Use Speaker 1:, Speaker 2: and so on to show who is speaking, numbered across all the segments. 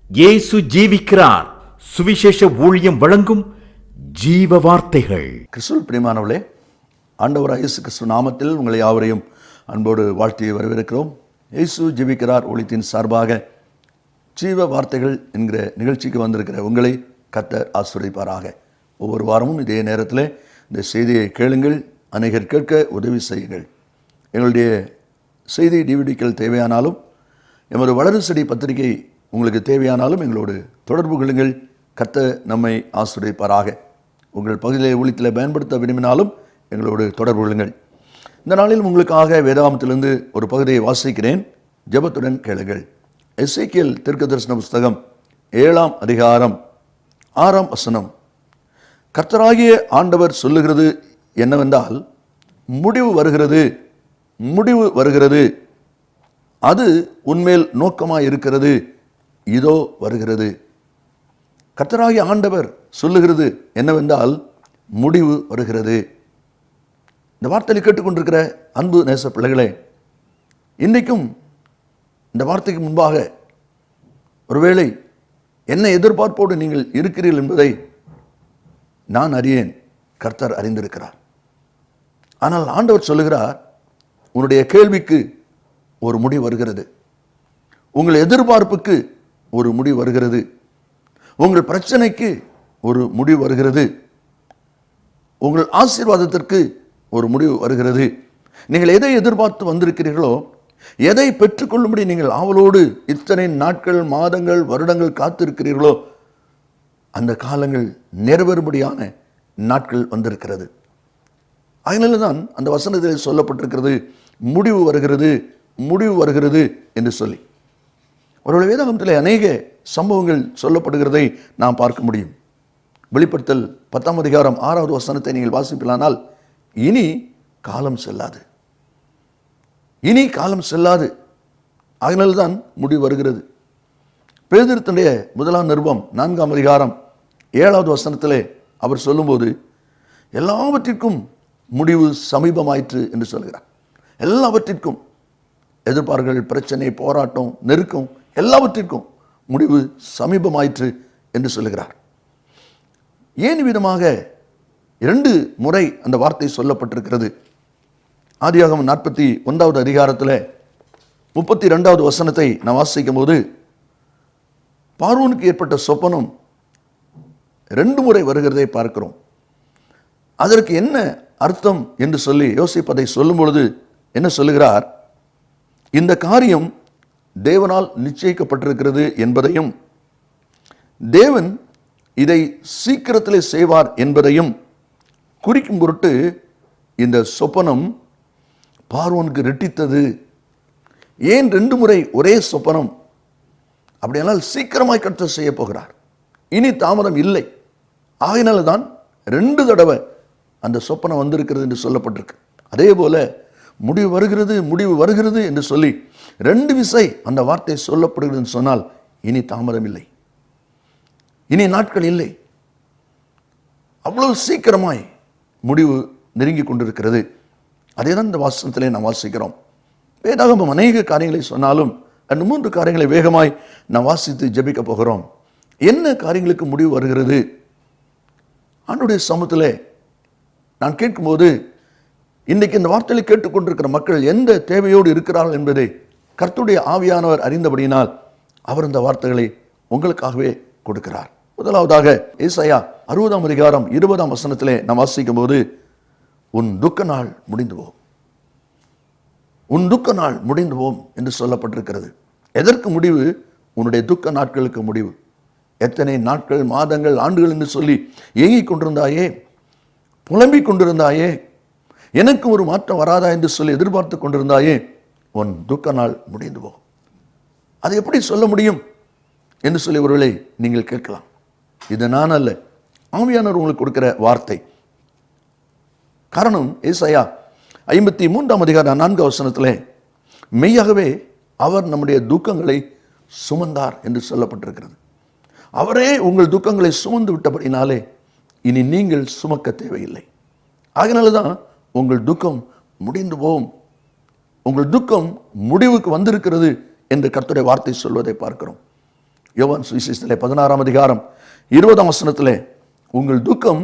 Speaker 1: இயேசு ஜீவிக்கிறார். சுவிசேஷ ஊழியம் வழங்கும் ஜீவ வார்த்தைகள்.
Speaker 2: கிறிஸ்துவில் பிரியமானவர்களே, ஆண்டவராகிய இயேசு கிறிஸ்து நாமத்தில் உங்களை யாவரையும் அன்போடு வாழ்த்தி வரவேற்கிறோம். இயேசு ஜீவிக்கிறார் ஊழியத்தின் சார்பாக ஜீவ வார்த்தைகள் என்கிற நிகழ்ச்சிக்கு வந்திருக்கிற உங்களை கர்த்தர் ஆசீர்வதிப்பாராக. ஒவ்வொரு வாரமும் இதே நேரத்தில் இந்த செய்தியை கேளுங்கள், அநேகர் கேட்க உதவி செய்யுங்கள். எங்களுடைய செய்தி டிவிடிக்கள் தேவையானாலும், எமது வளரு செடி பத்திரிகை உங்களுக்கு தேவையானாலும் எங்களோடு தொடர்பு கொள்ளுங்கள். கர்த்தர் நம்மை ஆசீர்வதிப்பாராக. உங்கள் பகுதியிலே ஊழியத்தில் பயன்படுத்த விரும்பினாலும் எங்களோடு தொடர்பு கொள்ளுங்கள். இந்த நாளில் உங்களுக்காக வேதாகமத்திலிருந்து ஒரு பகுதியை வாசிக்கிறேன், ஜெபத்துடன் கேளுங்கள். எசேக்கியேல் தீர்க்கதரிசன புஸ்தகம் 7ஆம் அதிகாரம் 6ஆம் வசனம். கர்த்தராகிய ஆண்டவர் சொல்லுகிறது என்னவென்றால், முடிவு வருகிறது, முடிவு வருகிறது, அது உன்மேல் நோக்கமாய் இருக்கிறது, இதோ வருகிறது. கர்த்தராகிய ஆண்டவர் சொல்லுகிறது என்னவென்றால், முடிவு வருகிறது. இந்த வார்த்தையை கேட்டுக்கொண்டிருக்கிற அன்பு நேச பிள்ளைகளே, இன்றைக்கும் இந்த வார்த்தைக்கு முன்பாக ஒருவேளை என்ன எதிர்பார்ப்போடு நீங்கள் இருக்கிறீர்கள் என்பதை நான் அறியேன், கர்த்தர் அறிந்திருக்கிறார். ஆனால் ஆண்டவர் சொல்லுகிறார், உன்னுடைய கேள்விக்கு ஒரு முடிவு வருகிறது, உங்கள் எதிர்பார்ப்புக்கு ஒரு முடிவு வருகிறது, உங்கள் பிரச்சனைக்கு ஒரு முடிவு வருகிறது, உங்கள் ஆசீர்வாதத்திற்கு ஒரு முடிவு வருகிறது. நீங்கள் எதை எதிர்பார்த்து வந்திருக்கிறீர்களோ, எதை பெற்றுக்கொள்ளும்படி நீங்கள் ஆவலோடு இத்தனை நாட்கள், மாதங்கள், வருடங்கள் காத்திருக்கிறீர்களோ, அந்த காலங்கள் நிறைவேறும்படியான நாட்கள் வந்திருக்கிறது. அதனால தான் அந்த வசனத்தில் சொல்லப்பட்டிருக்கிறது, முடிவு வருகிறது, முடிவு வருகிறது என்று சொல்லி. அவருடைய வேதாகமத்தில் அநேக சம்பவங்கள் சொல்லப்படுகிறதை நாம் பார்க்க முடியும். வெளிப்படுத்தல் 10ஆம் அதிகாரம் 6வது வசனத்தை நீங்கள் வாசிப்பிலானால், இனி காலம் செல்லாது, இனி காலம் செல்லாது, அதனால்தான் முடிவு வருகிறது. பேதுரு தன்னுடைய 1ஆம் நிருபம் 4ஆம் அதிகாரம் 7வது வசனத்திலே அவர் சொல்லும்போது, எல்லாவற்றிற்கும் முடிவு சமீபமாயிற்று என்று சொல்கிறார். எல்லாவற்றிற்கும், எதிர்பார்கள், பிரச்சனை, போராட்டம், நெருக்கம், எல்லாவற்றிற்கும் முடிவு சமீபமாயிற்று என்று சொல்லுகிறார். ஏன் விதமாக 2 முறை அந்த வார்த்தை சொல்லப்பட்டிருக்கிறது? ஆதியாகமம் 41வது அதிகாரத்தில் 32வது வசனத்தை நாம் வாசிக்கும் போது, பார்வோனுக்கு ஏற்பட்ட சொப்பனம் 2 முறை வருகிறதை பார்க்கிறோம். அதற்கு என்ன அர்த்தம் என்று சொல்லி யோசிப்பதை சொல்லும் பொழுது என்ன சொல்லுகிறார்? இந்த காரியம் தேவனால் நிச்சயிக்கப்பட்டிருக்கிறது என்பதையும், தேவன் இதை சீக்கிரத்திலே செய்வார் என்பதையும் குறிக்கும் பொருட்டு இந்த சொப்பனம் பார்வோனுக்கு ரெட்டித்தது. ஏன் 2 முறை ஒரே சொப்பனம்? அப்படியானால் சீக்கிரமாய் கர்த்தர் செய்ய போகிறார், இனி தாமதம் இல்லை. ஆகையினால தான் 2 தடவை அந்த சொப்பனம் வந்திருக்கிறது என்று சொல்லப்பட்டிருக்கு. அதே போல முடிவு வருகிறது, முடிவு வருகிறது என்று சொல்லி 2 விசை அந்த வார்த்தை சொல்லப்படுகிறது என்று சொன்னால், இனி தாமதம் இல்லை, இனி நாட்கள் இல்லை. அவ்வளவு சீக்கிரமாய் முடிவு நெருங்கி கொண்டிருக்கிறது. அதே தான் இந்த வாசனத்திலே நாம் வாசிக்கிறோம். வேதாகமம் அநேக காரியங்களை சொன்னாலும் 2-3 காரியங்களை வேகமாய் நாம் வாசித்து ஜெபிக்க போகிறோம். என்ன காரியங்களுக்கு முடிவு வருகிறது? ஆண்டவருடைய சமூகத்திலே நான் கேட்கும்போது, இன்றைக்கு இந்த வார்த்தையை கேட்டுக்கொண்டிருக்கிற மக்கள் எந்த தேவையோடு இருக்கிறார்கள் என்பதை கர்த்தருடைய ஆவியானவர் அறிந்தபடியினால் அவர் இந்த வார்த்தைகளை உங்களுக்காகவே கொடுக்கிறார். முதலாவதாக ஏசாயா 60ஆம் அதிகாரம் 20ஆம் வசனத்திலே நாம் வாசிக்கும் போது, உன் துக்க நாள் முடிந்து போம், உன் துக்க நாள் முடிந்து போம் என்று சொல்லப்பட்டிருக்கிறது. எதற்கு முடிவு? உன்னுடைய துக்க நாட்களுக்கு முடிவு. எத்தனை நாட்கள், மாதங்கள், ஆண்டுகள் என்று சொல்லி ஏங்கிக் கொண்டிருந்தாயே, புலம்பிக் கொண்டிருந்தாயே, எனக்கு ஒரு மாற்றம் வராதா என்று சொல்லி எதிர்பார்த்து கொண்டிருந்தாயே, உன் துக்க நாள் முடிந்து போகும். அது எப்படி சொல்ல முடியும் என்று சொல்லி ஒருவேளை நீங்கள் கேட்கலாம். இது நான் அல்ல, ஆவியானவர் உங்களுக்கு கொடுக்கிற வார்த்தை. காரணம், ஏசாயா 53ஆம் அதிகாரம் 4ஆம் வசனத்திலே, மெய்யாகவே அவர் நம்முடைய துக்கங்களை சுமந்தார் என்று சொல்லப்பட்டிருக்கிறது. அவரே உங்கள் துக்கங்களை சுமந்து விட்டபடினாலே இனி நீங்கள் சுமக்க தேவையில்லை. அதனால தான் உங்கள் துக்கம் முடிந்து போகும், உங்கள் துக்கம் முடிவுக்கு வந்திருக்கிறது என்று கர்த்தருடைய வார்த்தை சொல்வதை பார்க்கிறோம். யோவான் சுவிசேஷத்திலே 16ஆம் அதிகாரம் 20ஆம் வசனத்திலே உங்கள் துக்கம்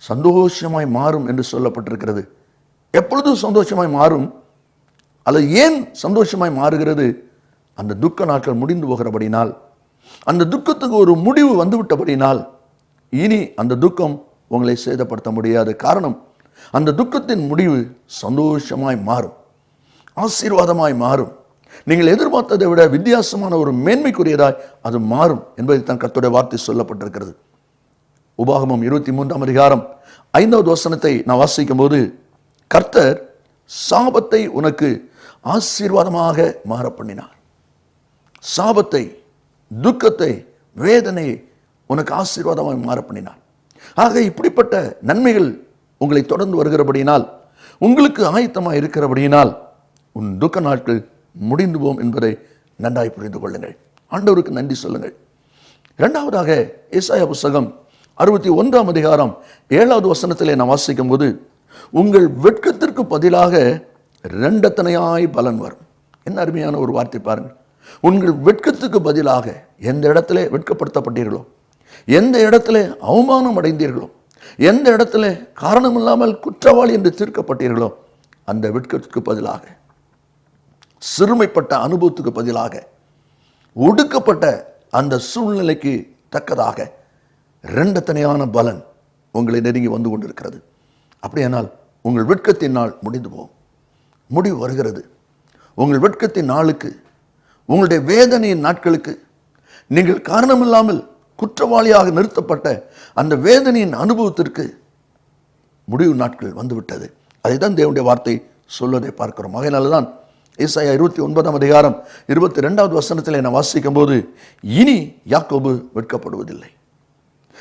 Speaker 2: சந்தோஷமாய் மாறும் என்று சொல்லப்பட்டிருக்கிறது. எப்பொழுதும் சந்தோஷமாய் மாறும். அல்லது ஏன் சந்தோஷமாய் மாறுகிறது? அந்த துக்க நாட்கள் முடிந்து போகிறபடினால், அந்த துக்கத்துக்கு ஒரு முடிவு வந்துவிட்டபடினால் இனி அந்த துக்கம் உங்களை சேதப்படுத்த முடியாது. காரணம், அந்த துக்கத்தின் முடிவு சந்தோஷமாய் மாறும், ஆசீர்வாதமாய் மாறும். நீங்கள் எதிர்பார்த்ததை விட வித்தியாசமான ஒரு மேன்மைக்குரியதாய் அது மாறும் என்பதைத்தான் கர்த்தருடைய வார்த்தை சொல்லப்பட்டிருக்கிறது. உபாகமம் 23ஆம் அதிகாரம் 5வது வசனத்தை நான் வாசிக்கும் போது, கர்த்தர் சாபத்தை உனக்கு ஆசீர்வாதமாக மாற பண்ணினார். சாபத்தை, துக்கத்தை, வேதனையை உனக்கு ஆசீர்வாதமாக மாற பண்ணினார். ஆக இப்படிப்பட்ட நன்மைகள் உங்களை தொடர்ந்து வருகிறபடியினால், உங்களுக்கு ஆயத்தமாக இருக்கிறபடியினால் உன் துக்க நாட்கள் முடிந்து போம் என்பதை நன்றாய் புரிந்து கொள்ளுங்கள். ஆண்டவருக்கு நன்றி சொல்லுங்கள். இரண்டாவதாக ஏசாயா புஸ்தகம் 61ஆம் அதிகாரம் 7வது வசனத்திலே நான் வாசிக்கும் போது, உங்கள் வெட்கத்திற்கு பதிலாக இரண்டத்தனையாய் பலன் வரும். என்ன அருமையான ஒரு வார்த்தை பாருங்கள். உங்கள் வெட்கத்துக்கு பதிலாக, எந்த இடத்துல வெட்கப்படுத்தப்பட்டீர்களோ, எந்த இடத்துல அவமானம் அடைந்தீர்களோ, எந்த இடத்துல காரணமில்லாமல் குற்றவாளி என்று தீர்க்கப்பட்டீர்களோ, அந்த வெட்கத்துக்கு பதிலாக, சிறுமைப்பட்ட அனுபவத்துக்கு பதிலாக, ஒடுக்கப்பட்ட அந்த சூழ்நிலைக்கு தக்கதாக இரண்டத்தனையான பலன் உங்களை நெருங்கி வந்து கொண்டிருக்கிறது. அப்படியானால் உங்கள் வெட்கத்தின் நாள் முடிந்து போகும். முடிவு வருகிறது. உங்கள் வெட்கத்தின் நாளுக்கு, உங்களுடைய வேதனையின் நாட்களுக்கு, நீங்கள் காரணமில்லாமல் குற்றவாளியாக நிறுத்தப்பட்ட அந்த வேதனையின் அனுபவத்திற்கு முடிவு நாட்கள் வந்துவிட்டது. அதைத்தான் தேவனுடைய வார்த்தை சொல்வதை பார்க்கிறோம். அதனால்தான் ஏசாயா 29ஆம் அதிகாரம் 22வது வசனத்திலே நான் வாசிக்கும் போது, இனி யாக்கோபு வெட்கப்படுவதில்லை,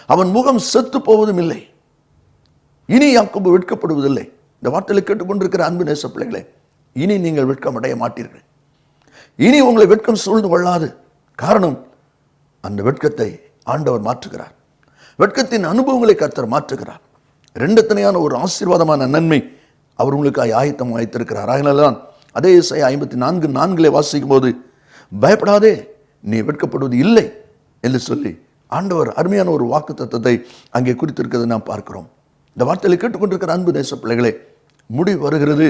Speaker 2: அவன் முகம் செத்து போவதும் இல்லை. இனி யாக்கோபு வெட்கப்படுவதில்லை. இந்த வார்த்தையை கேட்டுக்கொண்டிருக்கிற அன்பு நேச பிள்ளைகளே, இனி நீங்கள் வெட்கம் அடைய மாட்டீர்கள். இனி உங்களை வெட்கம் சூழ்ந்து கொள்ளாது. காரணம், அந்த வெட்கத்தை ஆண்டவர் மாற்றுகிறார். வெட்கத்தின் அனுபவங்களை கர்த்தர் மாற்றுகிறார். இரண்டத்தனையான ஒரு ஆசீர்வாதமான நன்மை அவர் உங்களுக்கு ஆயத்தம் வைத்திருக்கிறார். அதனால்தான் அதே ஏசாயா 54:4 வாசிக்கும் போது, பயப்படாதே, நீ வெட்கப்படுவது இல்லை என்று சொல்லி ஆண்டவர் அருமையான ஒரு வாக்கு தத்தத்தை அங்கே குறித்திருக்கிறதை நாம் பார்க்கிறோம். இந்த வார்த்தையை கேட்டுக்கொண்டிருக்கிற அன்பு தேச பிள்ளைகளே, முடிவு வருகிறது,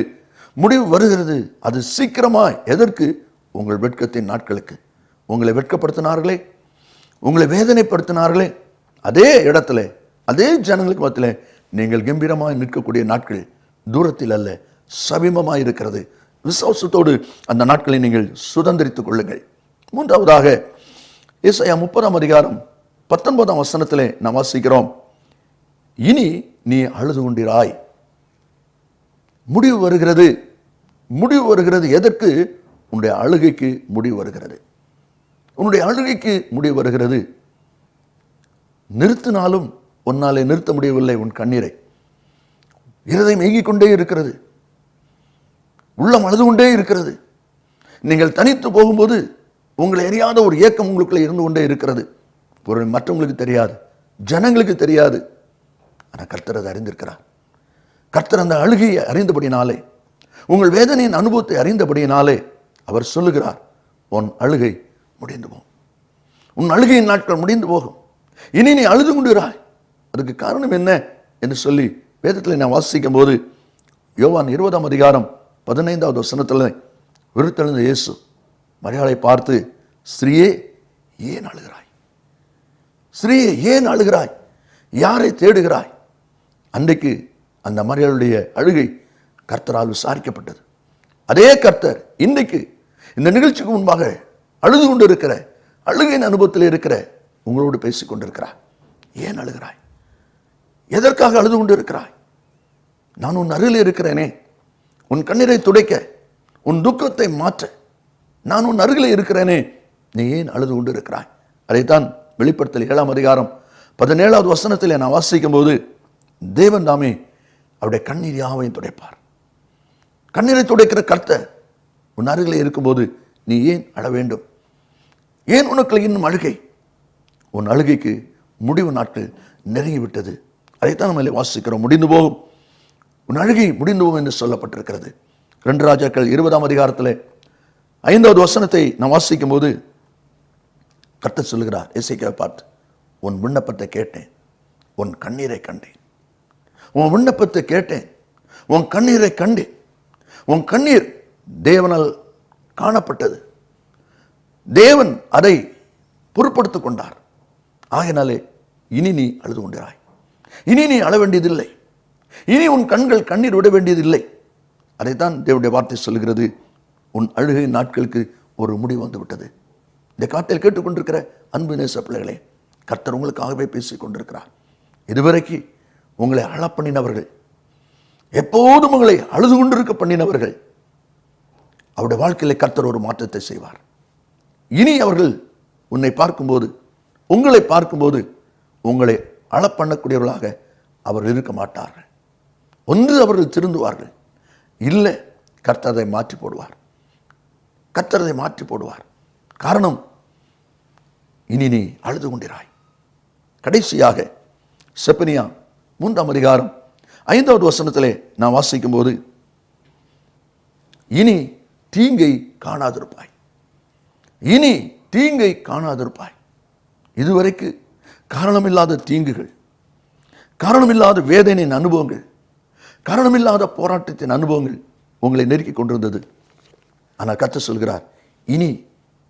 Speaker 2: முடிவு வருகிறது. அது சீக்கிரமாய். எதற்கு? உங்கள் வெட்கத்தின் நாட்களுக்கு. உங்களை வெட்கப்படுத்தினார்களே, உங்களை வேதனைப்படுத்தினார்களே, அதே இடத்துல, அதே ஜனங்களுக்கு மத்தியிலே நீங்கள் கம்பீரமாய் நிற்கக்கூடிய நாட்கள் தூரத்தில் அல்ல, சமீபமாய் இருக்கிறது. விசுவாசத்தோடு அந்த நாட்களை நீங்கள் சுதந்திரித்துக் கொள்ளுங்கள். மூன்றாவதாக ஏசாயா 30ஆம் அதிகாரம் 19ஆம் வசனத்திலே நாம் வாசிக்கிறோம், இனி நீ அழுது கொண்டிராய். முடிவு வருகிறது. முடிவு வருகிறது. எதற்கு? உன்னுடைய அழுகைக்கு முடிவு வருகிறது. உன்னுடைய அழுகைக்கு முடிவு வருகிறது. நிறுத்தினாலும் உன்னாலே நிறுத்த முடியவில்லை உன் கண்ணீரை. இருதயம் ஏங்கிக் கொண்டே இருக்கிறது, உள்ளம் அழுது கொண்டே இருக்கிறது. நீங்கள் தனித்து போகும்போது உங்களை அறியாத ஒரு ஏக்கம் உங்களுக்குள்ளே இருந்து கொண்டே இருக்கிறது. ஒரு மற்றவங்களுக்கு தெரியாது, ஜனங்களுக்கு தெரியாது. ஆனால் கர்த்தர் அதை அறிந்திருக்கிறார். கர்த்தர் அந்த அழுகையை அறிந்தபடினாலே, உங்கள் வேதனையின் அனுபவத்தை அறிந்தபடியினாலே அவர் சொல்லுகிறார், உன் அழுகை முடிந்து போகும், உன் அழுகையின் நாட்கள் முடிந்து போகும், இனி நீ அழுது கொண்டுகிறாய். அதுக்கு காரணம் என்ன என்று சொல்லி வேதத்தில் நான் வாசிக்கும் போது, யோவான் 20ஆம் அதிகாரம் 15வது வசனத்தில் விருத்தெழுந்த இயேசு மரியாளை பார்த்து, ஸ்திரீயே ஏன் அழுகிறாய்? ஸ்திரீயே ஏன் அழுகிறாய்? யாரை தேடுகிறாய்? அன்றைக்கு அந்த மரியாளுடைய அழுகை கர்த்தரால் விசாரிக்கப்பட்டது. அதே கர்த்தர் இன்றைக்கு இந்த நிகழ்ச்சிக்கு முன்பாக அழுது கொண்டு இருக்கிற, அழுகையின் அனுபவத்தில் இருக்கிற உங்களோடு பேசிக் கொண்டிருக்கிறார். ஏன் அழுகிறாய்? எதற்காக அழுது கொண்டு இருக்கிறாய்? நான் உன் அருகில் இருக்கிறேனே, உன் கண்ணீரை துடைக்க, உன் துக்கத்தை மாற்ற நான் உன் அருகில் இருக்கிறேனே, நீ ஏன் அழுது கொண்டு இருக்கிறாய்? அதைத்தான் வெளிப்படுத்தல் 7ஆம் அதிகாரம் 17வது வசனத்திலே நான் வாசிக்கும் போது, தேவன் தாமே அவருடைய கண்ணீர் யாவையும் துடைப்பார். கண்ணீரை துடைக்கிற கர்த்தர் உன் அருகில் இருக்கும்போது நீ ஏன் அழ வேண்டும்? ஏன் உனக்கு இன்னும் அழுகை? உன் அழுகைக்கு முடிவு நாட்கள் நெருங்கிவிட்டது. அதைத்தான் நம்ம வாசிக்கிறோம். முடிந்து போகும், உன் அழுகை முடிந்து போகும் என்று சொல்லப்பட்டிருக்கிறது. 2 ராஜாக்கள் 20ஆம் அதிகாரத்தில் 5வது வசனத்தை நான் வாசிக்கும் போது, கர்த்தர் சொல்லுகிறார் எசேக்கியாவை பார்த்து, உன் விண்ணப்பத்தை கேட்டேன், உன் கண்ணீரை கண்டேன். உன் விண்ணப்பத்தை கேட்டேன், உன் கண்ணீரை கண்டேன். உன் கண்ணீர் தேவனால் காணப்பட்டது. தேவன் அதை பொறுப்படுத்திக் கொண்டார். ஆகையினாலே இனி நீ அழுது கொண்டிராய். இனி நீ அழ வேண்டியதில்லை. இனி உன் கண்கள் கண்ணீர் விட வேண்டியதில்லை. அதைத்தான் தேவனுடைய வார்த்தை சொல்கிறது. உன் அழுகை நாட்களுக்கு ஒரு முடிவு வந்து விட்டது. இந்த காட்டில் கேட்டுக்கொண்டிருக்கிற அன்பு நேச பிள்ளைகளே, கர்த்தர் உங்களுக்காகவே பேசிக் கொண்டிருக்கிறார். இதுவரைக்கு உங்களை அழ பண்ணினவர்கள், எப்போதும் உங்களை அழுது கொண்டிருக்க பண்ணினவர்கள், அவருடைய வாழ்க்கையில கர்த்தர் ஒரு மாற்றத்தை செய்வார். இனி அவர்கள் உன்னை பார்க்கும்போது, உங்களை பார்க்கும்போது உங்களை அழ பண்ணக்கூடியவர்களாக அவர்கள் இருக்க மாட்டார்கள். ஒன்று அவர்கள் திருந்துவார்கள், இல்லை கர்த்தரை மாற்றி போடுவார். கர்த்தரை மாற்றி போடுவார். காரணம், இனி நீ அழுது கொண்டிராய். கடைசியாக செப்பனியா 3ஆம் அதிகாரம் 5வது வசனத்திலே நான் வாசிக்கும் போது, இனி தீங்கை காணாதிருப்பாய். இனி தீங்கை காணாதிருப்பாய். இதுவரைக்கு காரணமில்லாத தீங்குகள், காரணமில்லாத வேதனையின் அனுபவங்கள், காரணமில்லாத போராட்டத்தின் அனுபவங்கள் உங்களை நெருக்கி கொண்டிருந்தது. ஆனால் கர்த்தர் சொல்கிறார், இனி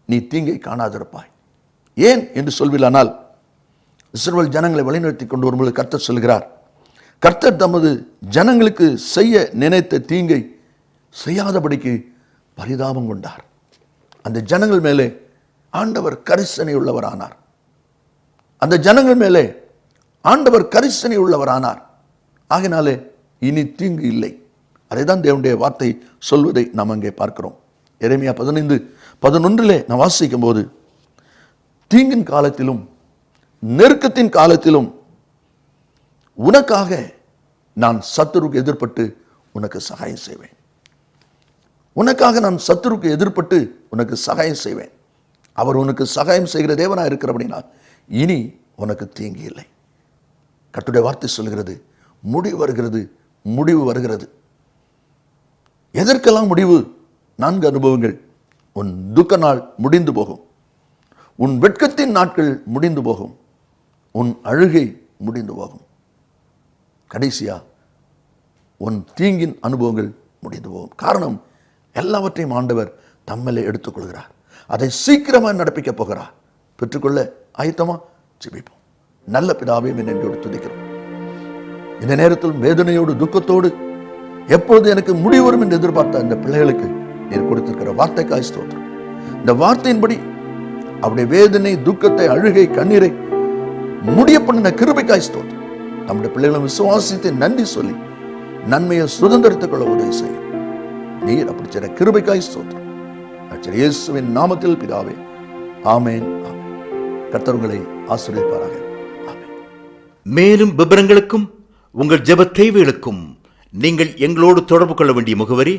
Speaker 2: நீ தீங்கை காணாதிருப்பாய். ஏன் என்று சொல்வில்லானால், இஸ்ரவேல் ஜனங்களை வழிநடத்தி கொண்டு வரும்போது கர்த்தர் சொல்கிறார், கர்த்தர் தமது ஜனங்களுக்கு செய்ய நினைத்த தீங்கை செய்யாதபடிக்கு பரிதாபம் கொண்டார். அந்த ஜனங்கள் மேலே ஆண்டவர் கரிசனை உள்ளவரானார். அந்த ஜனங்கள் மேலே ஆண்டவர் கரிசனை உள்ளவரானார். ஆகினாலே இனி தீங்கு இல்லை. அதைதான் தேவனுடைய வார்த்தை சொல்வதை நாம் அங்கே பார்க்கிறோம். எரேமியா 15:11 நான் வாசிக்கும் போது, தீங்கின் காலத்திலும் நெருக்கத்தின் காலத்திலும் உனக்காக நான் சத்துருக்கு எதிர்பட்டு உனக்கு சகாயம் செய்வேன். உனக்காக நான் சத்துருக்கு எதிர்பட்டு உனக்கு சகாயம் செய்வேன். அவர் உனக்கு சகாயம் செய்கிற தேவனாக இருக்கிறபடினா இனி உனக்கு தீங்கு இல்லை. கர்த்தருடைய வார்த்தை சொல்கிறது, முடிவு வருகிறது, முடிவு வருகிறது. எதற்கெல்லாம் முடிவு? 4 அனுபவங்கள். உன் துக்க நாள் முடிந்து போகும், உன் வெட்கத்தின் நாட்கள் முடிந்து போகும், உன் அழுகை முடிந்து போகும். கடைசியா உன் தீங்கின் அனுபவங்கள் முடிந்து போகும். காரணம், எல்லாவற்றையும் ஆண்டவர் தம்மலே எடுத்துக்கொள்கிறார். அதை சீக்கிரமாக நடப்பிக்க போகிறார். பெற்றுக்கொள்ள ஆயத்தமா? ஜெபிப்போம். நல்ல பிதாவே, நன்றியோடு துதிக்கிறோம். இந்த நேரத்தில் வேதனையோடு துக்கத்தோடு எப்பொழுது எனக்கு முடிவு வரும் என்று எதிர்பார்த்த அந்த பிள்ளைகளுக்கு நீர் கொடுத்திருக்கிற வார்த்தைக்காய் ஸ்தோத்திரம். இந்த வார்த்தையின்படி அவருடைய வேதனை, துக்கத்தை, அழுகை, கண்ணீரை முடிய பண்ணின கிருபைக்காய் ஸ்தோத்திரம். நம்முடைய பிள்ளைகளும் விசுவாசித்து நன்றி சொல்லி நன்மையை சுதந்திரத்துக் கொள்ள உதவி செய்யும். நீர் அப்படி செய்த கிருபைக்காய் ஸ்தோத்திரம். இயேசுவின் நாமத்தில் பிதாவே, ஆமென், ஆமென். கர்த்தர் உங்களை ஆசீர்வதிப்பாராக. ஆமென்.
Speaker 1: மேலும் விவரங்களுக்கும் உங்கள் ஜெப தேவைகளுக்கும் நீங்கள் எங்களோடு தொடர்பு கொள்ள வேண்டிய முகவரி,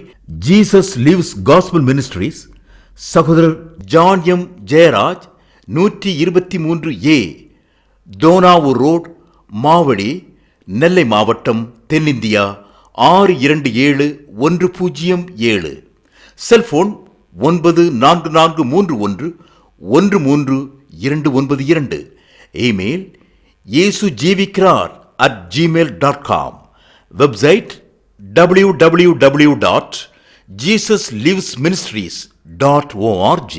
Speaker 1: ஜீசஸ் லிவ்ஸ் காஸ்பல் மினிஸ்ட்ரீஸ், சகோதரர் John M Jeyaraj, 123A Dohnavur road, Mavadi, Nellai மாவட்டம், தென்னிந்தியா 627107. Cellphone 9443113292. Email yesujeevikrar@gmail.com. Website www.jesuslivesministries.org.